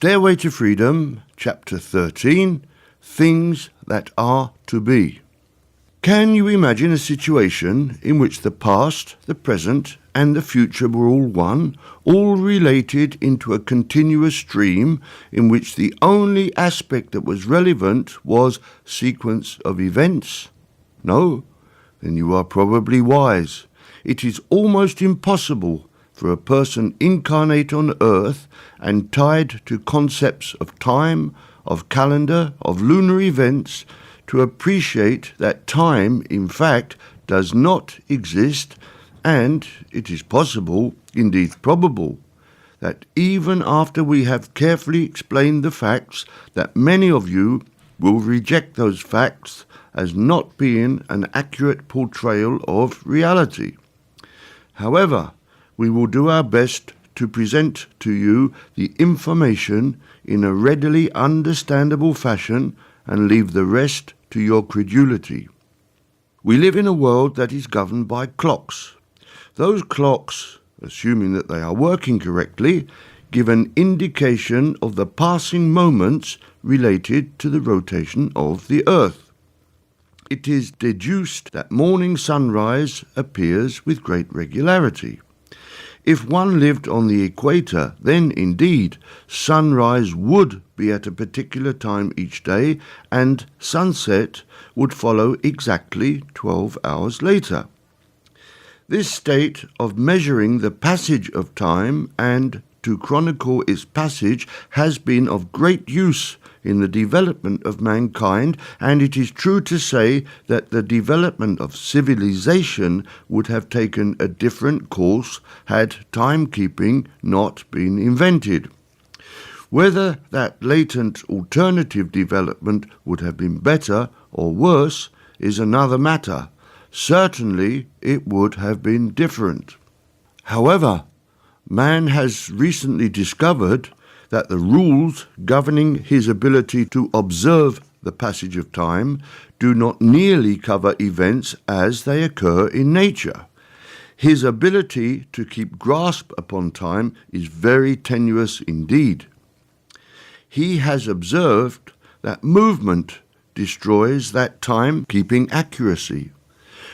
Stairway to Freedom, Chapter 13, Things That Are to Be. Can you imagine a situation in which the past, the present, and the future were all one, all related into a continuous stream in which the only aspect that was relevant was sequence of events? No? Then you are probably wise. It is almost impossible for a person incarnate on earth and tied to concepts of time, of calendar, of lunar events, to appreciate that time, in fact, does not exist, and it is possible, indeed probable, that even after we have carefully explained the facts, that many of you will reject those facts as not being an accurate portrayal of reality. However, we will do our best to present to you the information in a readily understandable fashion and leave the rest to your credulity. We live in a world that is governed by clocks. Those clocks, assuming that they are working correctly, give an indication of the passing moments related to the rotation of the earth. It is deduced that morning sunrise appears with great regularity. If one lived on the equator, then indeed sunrise would be at a particular time each day, and sunset would follow exactly 12 hours later. This state of measuring the passage of time and to chronicle its passage has been of great use in the development of mankind, and it is true to say that the development of civilization would have taken a different course had timekeeping not been invented. Whether that latent alternative development would have been better or worse is another matter. Certainly it would have been different. However, man has recently discovered that the rules governing his ability to observe the passage of time do not nearly cover events as they occur in nature. His ability to keep grasp upon time is very tenuous indeed. He has observed that movement destroys that time-keeping accuracy.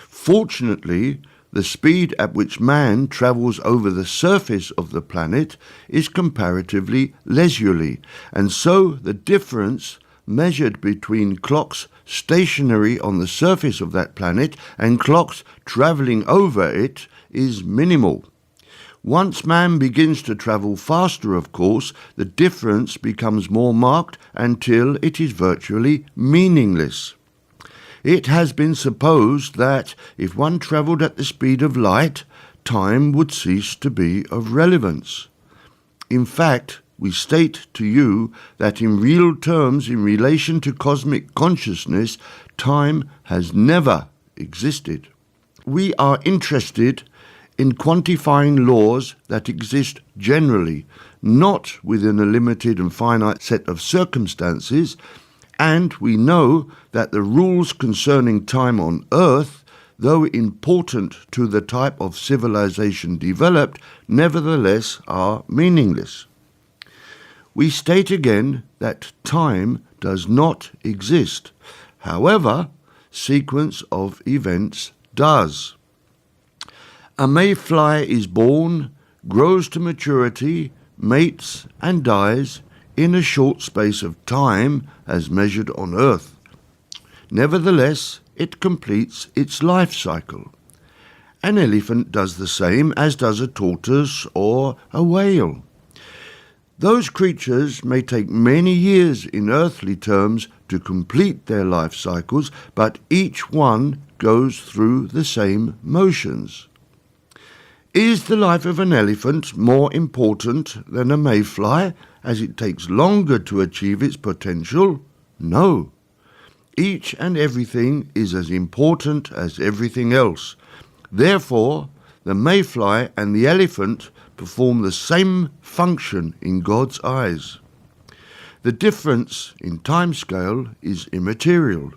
Fortunately, the speed at which man travels over the surface of the planet is comparatively leisurely, and so the difference measured between clocks stationary on the surface of that planet and clocks travelling over it is minimal. Once man begins to travel faster, of course, the difference becomes more marked until it is virtually meaningless. It has been supposed that if one travelled at the speed of light, time would cease to be of relevance. In fact, we state to you that in real terms, in relation to cosmic consciousness, time has never existed. We are interested in quantifying laws that exist generally, not within a limited and finite set of circumstances, and we know that the rules concerning time on Earth, though important to the type of civilization developed, nevertheless are meaningless. We state again that time does not exist. However, sequence of events does. A mayfly is born, grows to maturity, mates and dies in a short space of time as measured on Earth. Nevertheless, it completes its life cycle. An elephant does the same, as does a tortoise or a whale. Those creatures may take many years in earthly terms to complete their life cycles, but each one goes through the same motions. Is the life of an elephant more important than a mayfly, as it takes longer to achieve its potential? No. Each and everything is as important as everything else. Therefore, the mayfly and the elephant perform the same function in God's eyes. The difference in timescale is immaterial.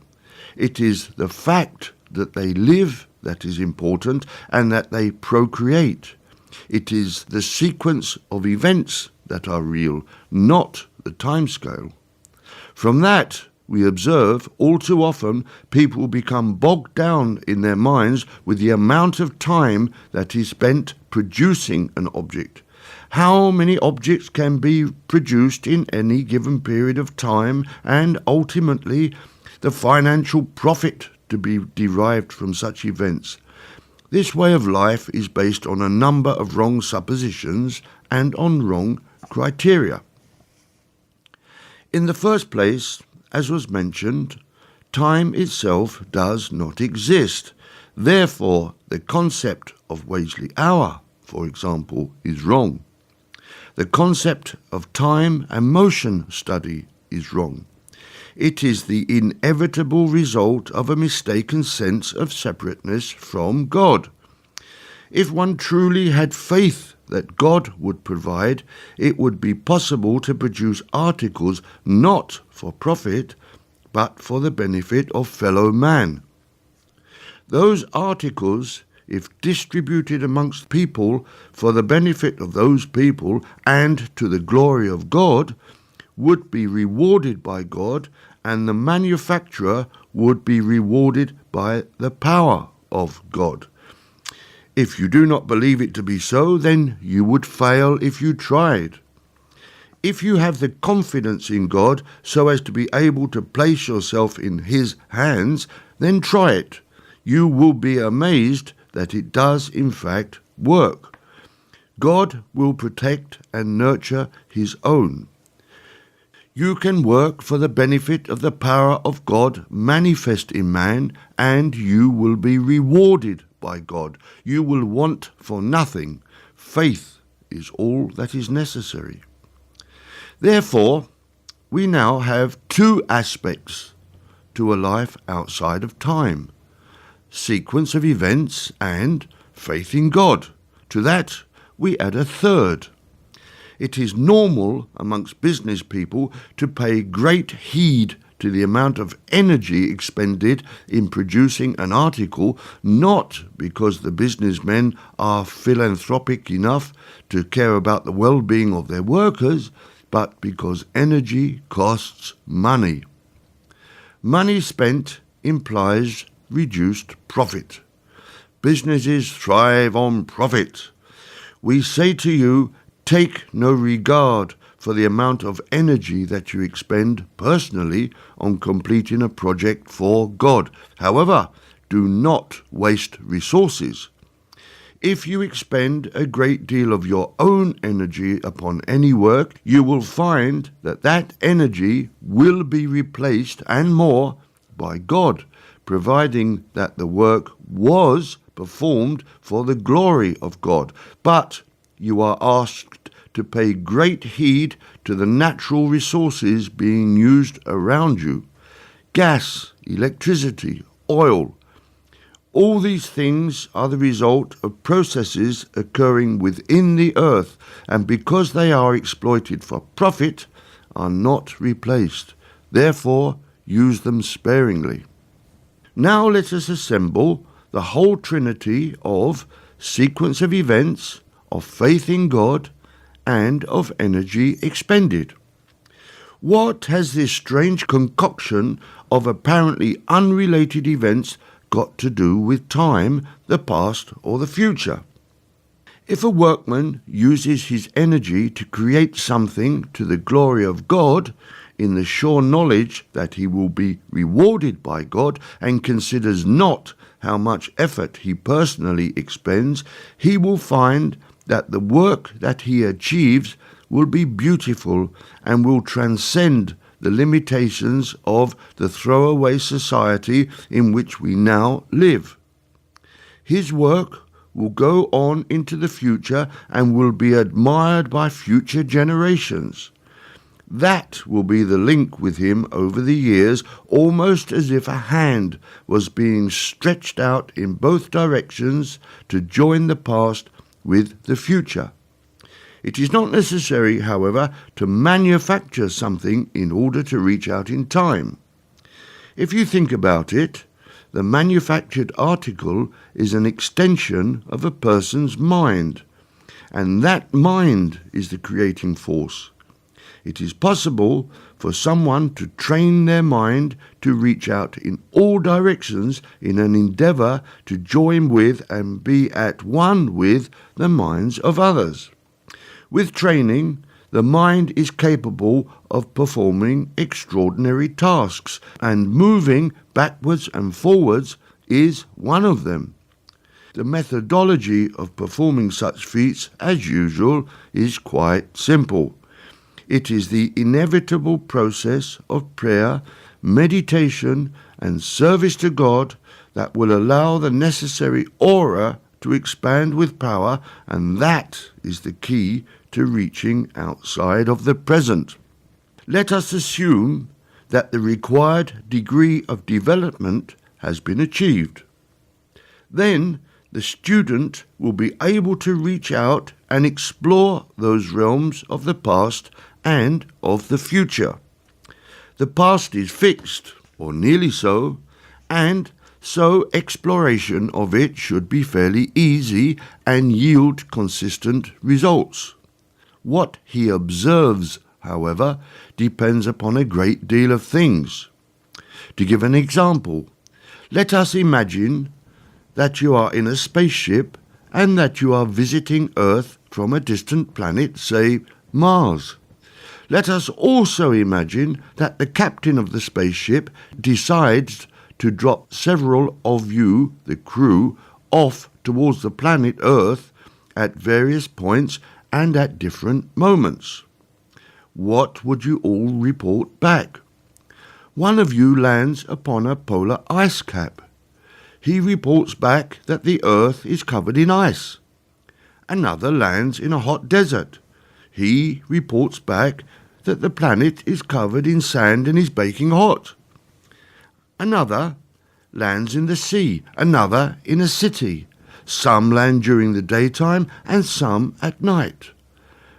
It is the fact that they live that is important and that they procreate. It is the sequence of events that are real, not the timescale. From that, we observe all too often people become bogged down in their minds with the amount of time that is spent producing an object. How many objects can be produced in any given period of time, and ultimately the financial profit to be derived from such events. This way of life is based on a number of wrong suppositions and on wrong criteria. In the first place, as was mentioned, time itself does not exist. Therefore, the concept of Wesley hour, for example, is wrong. The concept of time and motion study is wrong. It is the inevitable result of a mistaken sense of separateness from God. If one truly had faith that God would provide, it would be possible to produce articles not for profit, but for the benefit of fellow man. Those articles, if distributed amongst people for the benefit of those people and to the glory of God, would be rewarded by God, and the manufacturer would be rewarded by the power of God. If you do not believe it to be so, then you would fail if you tried. If you have the confidence in God so as to be able to place yourself in His hands, then try it. You will be amazed that it does in fact work. God will protect and nurture His own. You can work for the benefit of the power of God manifest in man, and you will be rewarded by God. You will want for nothing. Faith is all that is necessary. Therefore, we now have two aspects to a life outside of time: sequence of events and faith in God. To that, we add a third. It is normal amongst business people to pay great heed to the amount of energy expended in producing an article, not because the businessmen are philanthropic enough to care about the well-being of their workers, but because energy costs money. Money spent implies reduced profit. Businesses thrive on profit. We say to you, take no regard for the amount of energy that you expend personally on completing a project for God. However, do not waste resources. If you expend a great deal of your own energy upon any work, you will find that that energy will be replaced and more by God, providing that the work was performed for the glory of God. But you are asked to pay great heed to the natural resources being used around you: gas, electricity, oil. All these things are the result of processes occurring within the earth, and because they are exploited for profit, are not replaced. Therefore, use them sparingly. Now let us assemble the whole trinity of sequence of events, of faith in God, and of energy expended. What has this strange concoction of apparently unrelated events got to do with time, the past, or the future? If a workman uses his energy to create something to the glory of God, in the sure knowledge that he will be rewarded by God, and considers not how much effort he personally expends, he will find that the work that he achieves will be beautiful and will transcend the limitations of the throwaway society in which we now live. His work will go on into the future and will be admired by future generations. That will be the link with him over the years, almost as if a hand was being stretched out in both directions to join the past with the future. It is not necessary, however, to manufacture something in order to reach out in time. If you think about it, the manufactured article is an extension of a person's mind, and that mind is the creating force. It is possible for someone to train their mind to reach out in all directions in an endeavour to join with and be at one with the minds of others. With training, the mind is capable of performing extraordinary tasks, and moving backwards and forwards is one of them. The methodology of performing such feats, as usual, is quite simple. It is the inevitable process of prayer, meditation, and service to God that will allow the necessary aura to expand with power, and that is the key to reaching outside of the present. Let us assume that the required degree of development has been achieved. Then the student will be able to reach out and explore those realms of the past and of the future. The past is fixed, or nearly so, and so exploration of it should be fairly easy and yield consistent results. What he observes, however, depends upon a great deal of things. To give an example, let us imagine that you are in a spaceship and that you are visiting Earth from a distant planet, say Mars. Let us also imagine that the captain of the spaceship decides to drop several of you, the crew, off towards the planet Earth at various points and at different moments. What would you all report back? One of you lands upon a polar ice cap. He reports back that the Earth is covered in ice. Another lands in a hot desert. He reports back that the planet is covered in sand and is baking hot. Another lands in the sea, another in a city. Some land during the daytime and some at night.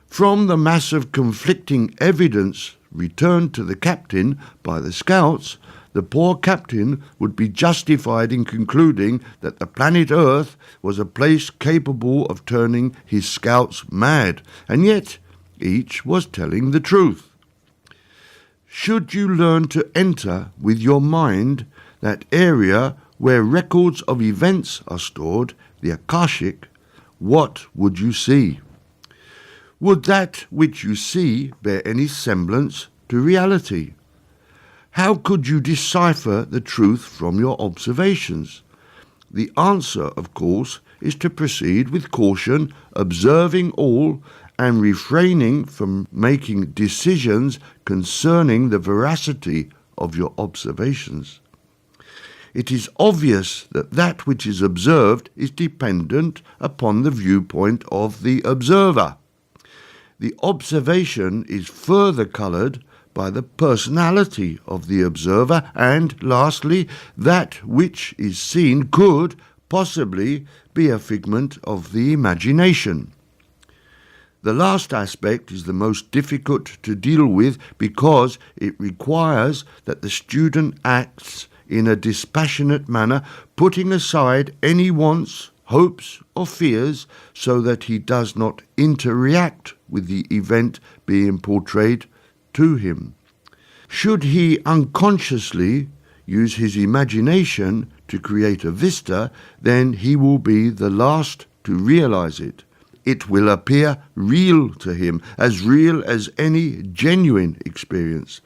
From the mass of conflicting evidence returned to the captain by the scouts, the poor captain would be justified in concluding that the planet Earth was a place capable of turning his scouts mad, and yet each was telling the truth. Should you learn to enter with your mind that area where records of events are stored, the Akashic, what would you see? Would that which you see bear any semblance to reality? How could you decipher the truth from your observations? The answer, of course, is to proceed with caution, observing all, and refraining from making decisions concerning the veracity of your observations. It is obvious that that which is observed is dependent upon the viewpoint of the observer. The observation is further coloured by the personality of the observer, and lastly, that which is seen could possibly be a figment of the imagination. The last aspect is the most difficult to deal with because it requires that the student acts in a dispassionate manner, putting aside any wants, hopes or fears so that he does not interact with the event being portrayed to him. Should he unconsciously use his imagination to create a vista, then he will be the last to realize it. It will appear real to him, as real as any genuine experience.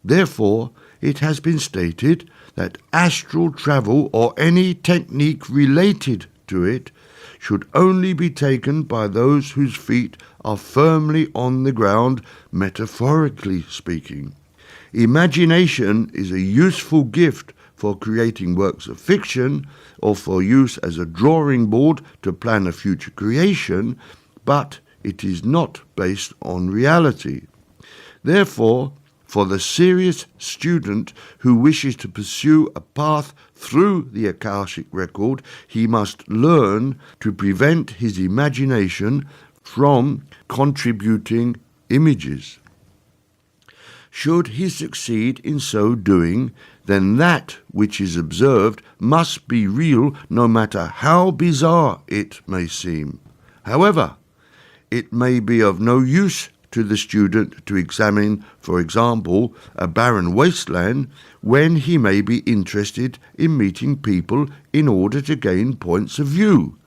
Therefore, it has been stated that astral travel or any technique related to it should only be taken by those whose feet are firmly on the ground, metaphorically speaking. Imagination is a useful gift for creating works of fiction or for use as a drawing board to plan a future creation, but it is not based on reality. Therefore, for the serious student who wishes to pursue a path through the Akashic record, he must learn to prevent his imagination from contributing images. Should he succeed in so doing, then that which is observed must be real, no matter how bizarre it may seem. However, it may be of no use to the student to examine, for example, a barren wasteland when he may be interested in meeting people in order to gain points of view.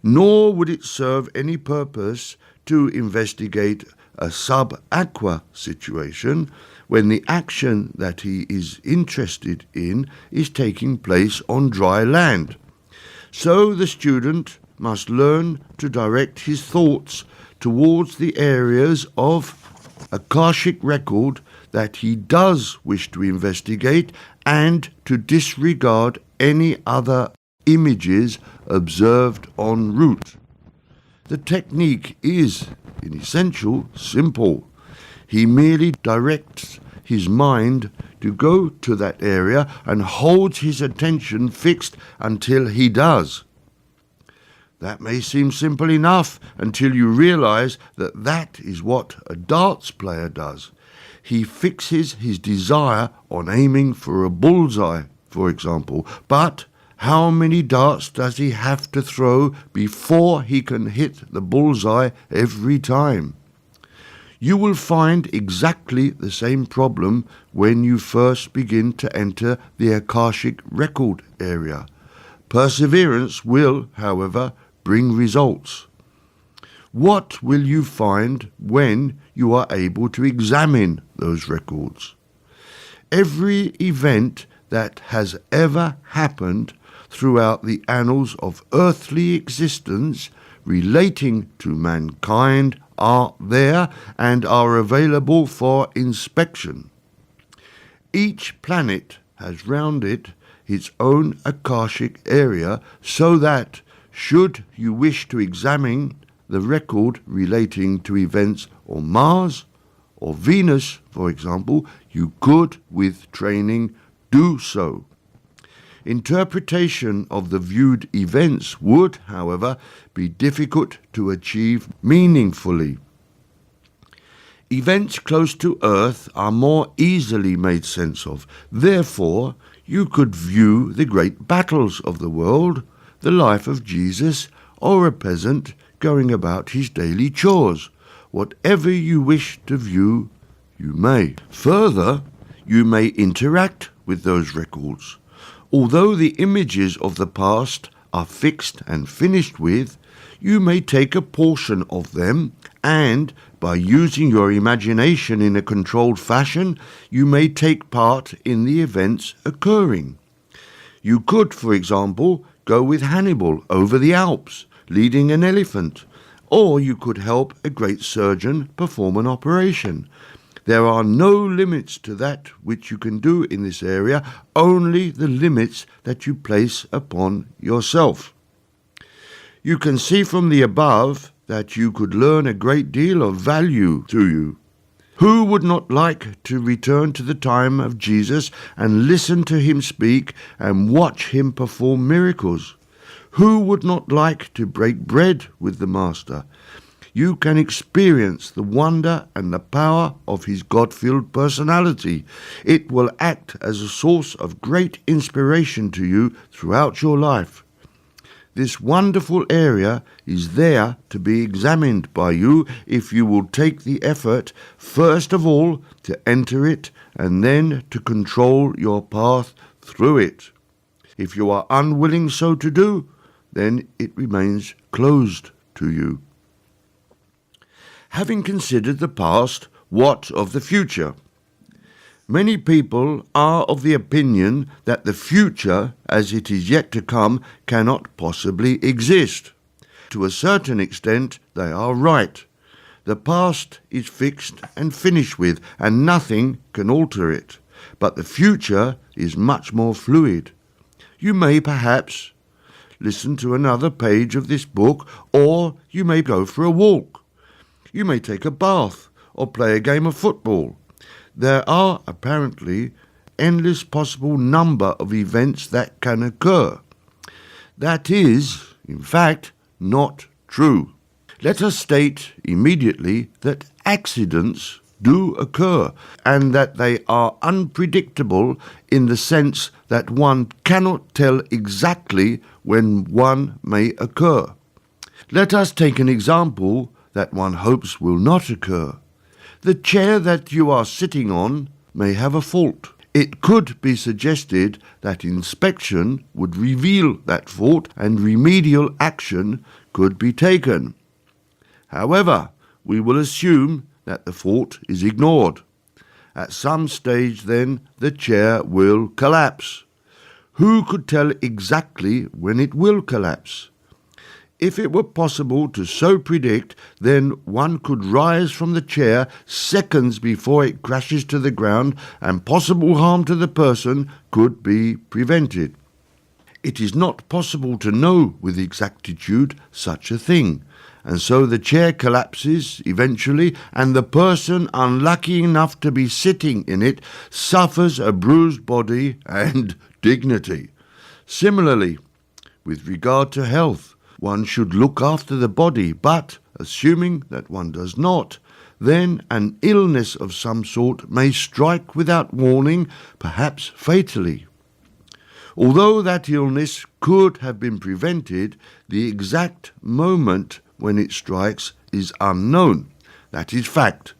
Nor would it serve any purpose to investigate a sub-aqua situation when the action that he is interested in is taking place on dry land. So the student must learn to direct his thoughts towards the areas of Akashic record that he does wish to investigate and to disregard any other images observed en route. The technique is, in essential, simple. He merely directs his mind to go to that area and holds his attention fixed until he does. That may seem simple enough until you realize that that is what a darts player does. He fixes his desire on aiming for a bullseye, for example, but how many darts does he have to throw before he can hit the bullseye every time? You will find exactly the same problem when you first begin to enter the Akashic record area. Perseverance will, however, bring results. What will you find when you are able to examine those records? Every event that has ever happened throughout the annals of earthly existence relating to mankind are there and are available for inspection. Each planet has round it its own Akashic area, so that, should you wish to examine the record relating to events on Mars or Venus, for example, you could, with training, do so. Interpretation of the viewed events would, however, be difficult to achieve meaningfully. Events close to Earth are more easily made sense of. Therefore, you could view the great battles of the world, the life of Jesus, or a peasant going about his daily chores. Whatever you wish to view, you may. Further, you may interact with those records. Although the images of the past are fixed and finished with, you may take a portion of them and, by using your imagination in a controlled fashion, you may take part in the events occurring. You could, for example, go with Hannibal over the Alps, leading an elephant, or you could help a great surgeon perform an operation. There are no limits to that which you can do in this area, only the limits that you place upon yourself. You can see from the above that you could learn a great deal of value to you. Who would not like to return to the time of Jesus and listen to him speak and watch him perform miracles? Who would not like to break bread with the Master? You can experience the wonder and the power of his God-filled personality. It will act as a source of great inspiration to you throughout your life. This wonderful area is there to be examined by you if you will take the effort, first of all, to enter it and then to control your path through it. If you are unwilling so to do, then it remains closed to you. Having considered the past, what of the future? Many people are of the opinion that the future, as it is yet to come, cannot possibly exist. To a certain extent, they are right. The past is fixed and finished with, and nothing can alter it. But the future is much more fluid. You may perhaps listen to another page of this book, or you may go for a walk. You may take a bath or play a game of football. There are apparently endless possible number of events that can occur. That is, in fact, not true. Let us state immediately that accidents do occur and that they are unpredictable in the sense that one cannot tell exactly when one may occur. Let us take an example that one hopes will not occur. The chair that you are sitting on may have a fault. It could be suggested that inspection would reveal that fault and remedial action could be taken. However, we will assume that the fault is ignored. At some stage then, the chair will collapse. Who could tell exactly when it will collapse? If it were possible to so predict, then one could rise from the chair seconds before it crashes to the ground, and possible harm to the person could be prevented. It is not possible to know with exactitude such a thing, and so the chair collapses eventually, and the person unlucky enough to be sitting in it suffers a bruised body and dignity. Similarly, with regard to health, one should look after the body, but, assuming that one does not, then an illness of some sort may strike without warning, perhaps fatally. Although that illness could have been prevented, the exact moment when it strikes is unknown. That is fact.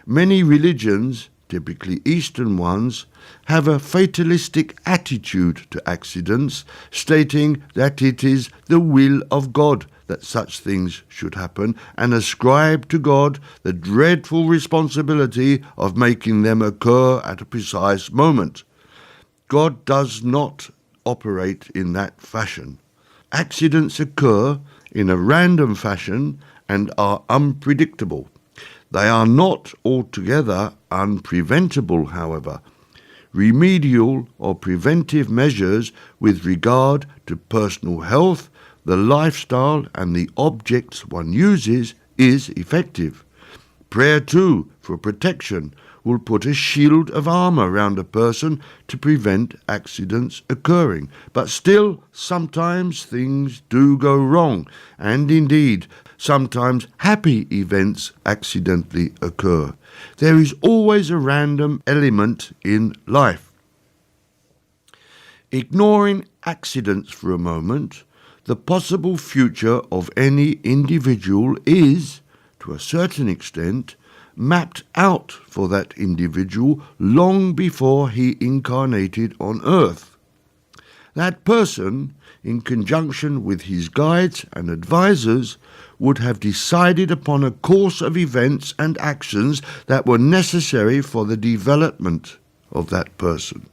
Many religions, typically Eastern ones, have a fatalistic attitude to accidents, stating that it is the will of God that such things should happen, and ascribe to God the dreadful responsibility of making them occur at a precise moment. God does not operate in that fashion. Accidents occur in a random fashion and are unpredictable. They are not altogether unpreventable, however. Remedial or preventive measures with regard to personal health, the lifestyle and the objects one uses is effective. Prayer too, for protection, will put a shield of armour round a person to prevent accidents occurring. But still, sometimes things do go wrong, and indeed, sometimes happy events accidentally occur. There is always a random element in life. Ignoring accidents for a moment, the possible future of any individual is, to a certain extent, mapped out for that individual long before he incarnated on earth. That person, in conjunction with his guides and advisors, would have decided upon a course of events and actions that were necessary for the development of that person.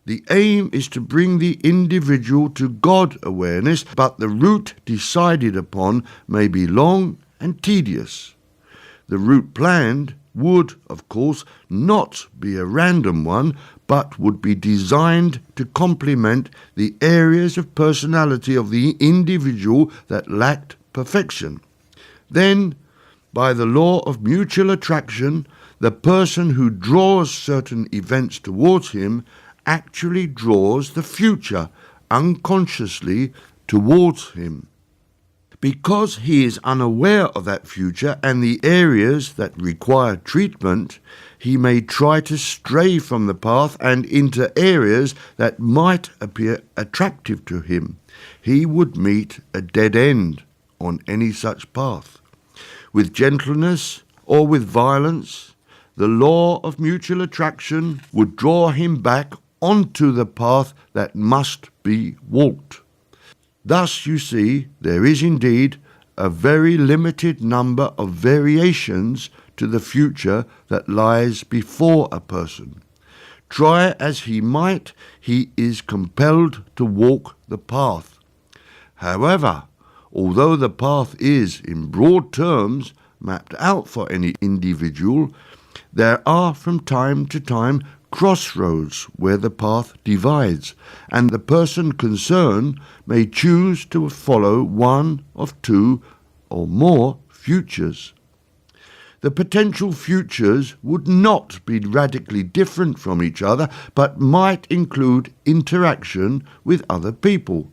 The aim is to bring the individual to God awareness, but the route decided upon may be long and tedious. The route planned would, of course, not be a random one, but would be designed to complement the areas of personality of the individual that lacked perfection. Then, by the law of mutual attraction, the person who draws certain events towards him actually draws the future unconsciously towards him. Because he is unaware of that future and the areas that require treatment, he may try to stray from the path and into areas that might appear attractive to him. He would meet a dead end on any such path. With gentleness or with violence, the law of mutual attraction would draw him back onto the path that must be walked. Thus, you see, there is indeed a very limited number of variations to the future that lies before a person. Try as he might, he is compelled to walk the path. However, although the path is, in broad terms, mapped out for any individual, there are from time to time crossroads where the path divides, and the person concerned may choose to follow one of two or more futures. The potential futures would not be radically different from each other, but might include interaction with other people.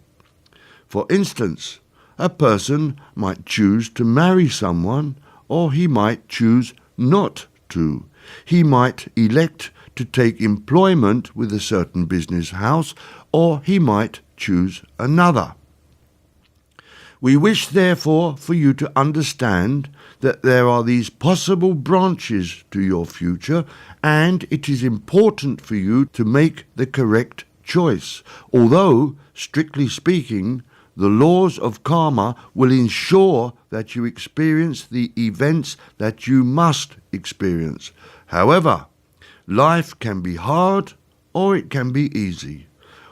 For instance, a person might choose to marry someone, or he might choose not to. He might elect to take employment with a certain business house, or he might choose another. We wish, therefore, for you to understand that there are these possible branches to your future, and it is important for you to make the correct choice. Although, strictly speaking, the laws of karma will ensure that you experience the events that you must experience. However, life can be hard or it can be easy.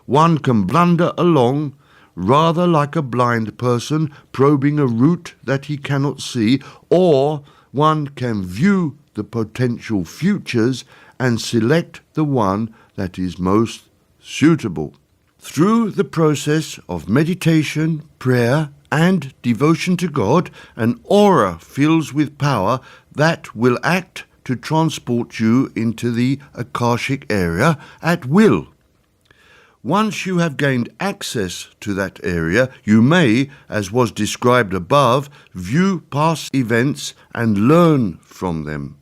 One can blunder along rather like a blind person probing a route that he cannot see, or one can view the potential futures and select the one that is most suitable. Through the process of meditation, prayer, and devotion to God, an aura fills with power that will act to transport you into the Akashic area at will. Once you have gained access to that area, you may, as was described above, view past events and learn from them.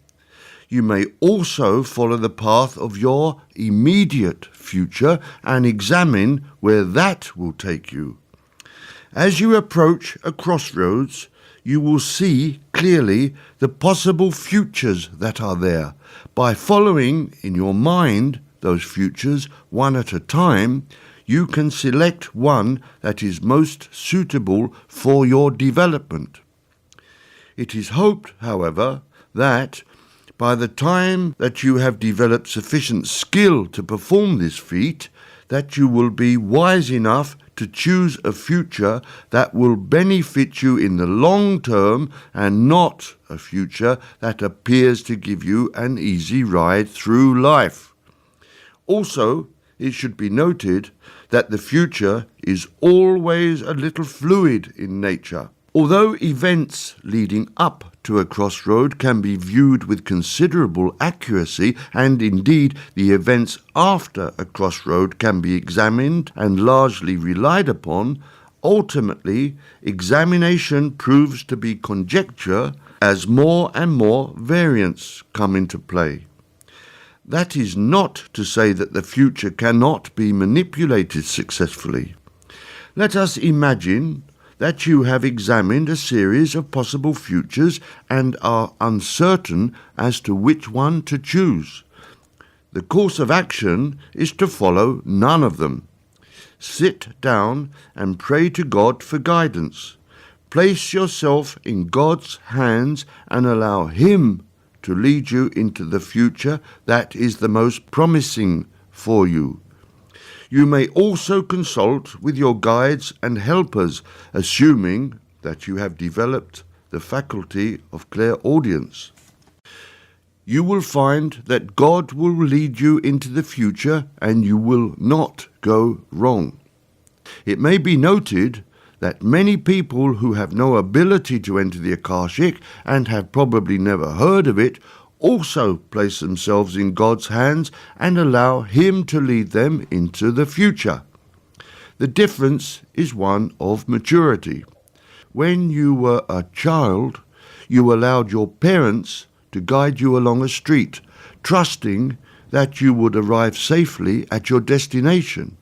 You may also follow the path of your immediate future and examine where that will take you. As you approach a crossroads, you will see clearly the possible futures that are there. By following in your mind those futures one at a time, you can select one that is most suitable for your development. It is hoped, however, that by the time that you have developed sufficient skill to perform this feat, that you will be wise enough to choose a future that will benefit you in the long term and not a future that appears to give you an easy ride through life. Also, it should be noted that the future is always a little fluid in nature. Although events leading up to a crossroad can be viewed with considerable accuracy, and indeed the events after a crossroad can be examined and largely relied upon, ultimately examination proves to be conjecture as more and more variants come into play. That is not to say that the future cannot be manipulated successfully. Let us imagine that you have examined a series of possible futures and are uncertain as to which one to choose. The course of action is to follow none of them. Sit down and pray to God for guidance. Place yourself in God's hands and allow Him to lead you into the future that is the most promising for you. You may also consult with your guides and helpers, assuming that you have developed the faculty of clairaudience. You will find that God will lead you into the future and you will not go wrong. It may be noted that many people who have no ability to enter the Akashic and have probably never heard of it also place themselves in God's hands and allow Him to lead them into the future. The difference is one of maturity. When you were a child, you allowed your parents to guide you along a street, trusting that you would arrive safely at your destination.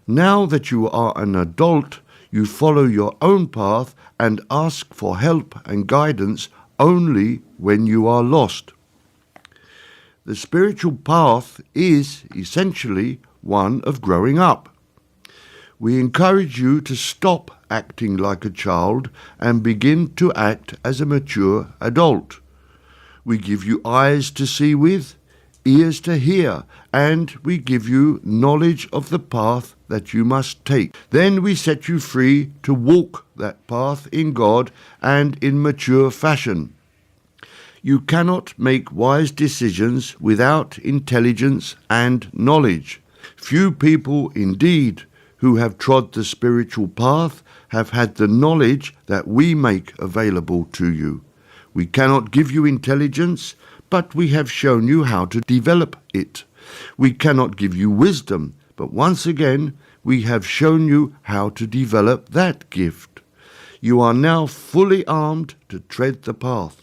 Now that you are an adult, you follow your own path and ask for help and guidance only when you are lost. The spiritual path is essentially one of growing up. We encourage you to stop acting like a child and begin to act as a mature adult. We give you eyes to see with, ears to hear, and we give you knowledge of the path that you must take. Then we set you free to walk that path in God and in mature fashion. You cannot make wise decisions without intelligence and knowledge. Few people indeed who have trod the spiritual path have had the knowledge that we make available to you. We cannot give you intelligence, but we have shown you how to develop it. We cannot give you wisdom, but once again, we have shown you how to develop that gift. You are now fully armed to tread the path.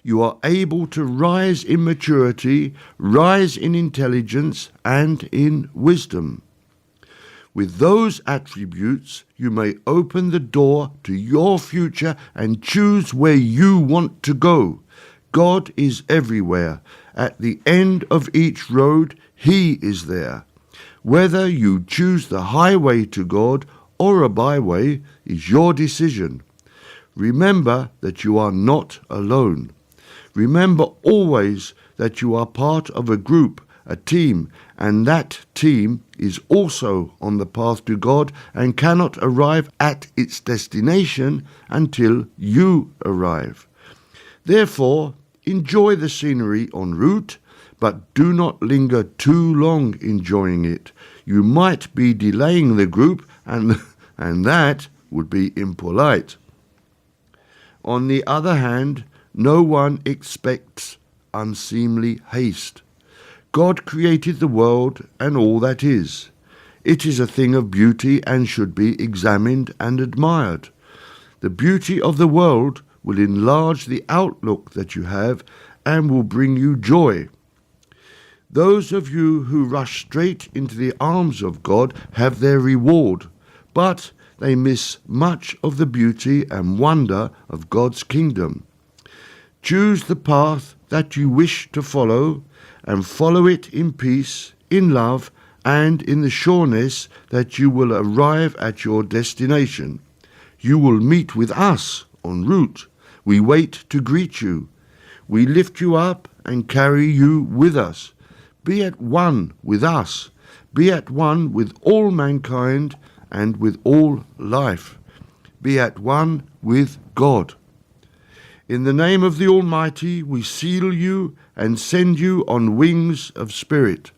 You are able to rise in maturity, rise in intelligence, and in wisdom. With those attributes, you may open the door to your future and choose where you want to go. God is everywhere. At the end of each road, He is there. Whether you choose the highway to God or a byway is your decision. Remember that you are not alone. Remember always that you are part of a group, a team, and that team is also on the path to God and cannot arrive at its destination until you arrive. Therefore, enjoy the scenery en route, but do not linger too long enjoying it. You might be delaying the group, and that would be impolite. On the other hand, no one expects unseemly haste. God created the world and all that is. It is a thing of beauty and should be examined and admired. The beauty of the world will enlarge the outlook that you have and will bring you joy. Those of you who rush straight into the arms of God have their reward, but they miss much of the beauty and wonder of God's kingdom. Choose the path that you wish to follow, and follow it in peace, in love, and in the sureness that you will arrive at your destination. You will meet with us en route. We wait to greet you. We lift you up and carry you with us. Be at one with us. Be at one with all mankind and with all life. Be at one with God. In the name of the Almighty, we seal you and send you on wings of spirit.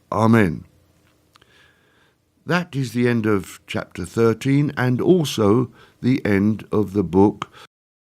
Amen. That is the end of chapter 13 and also the end of the book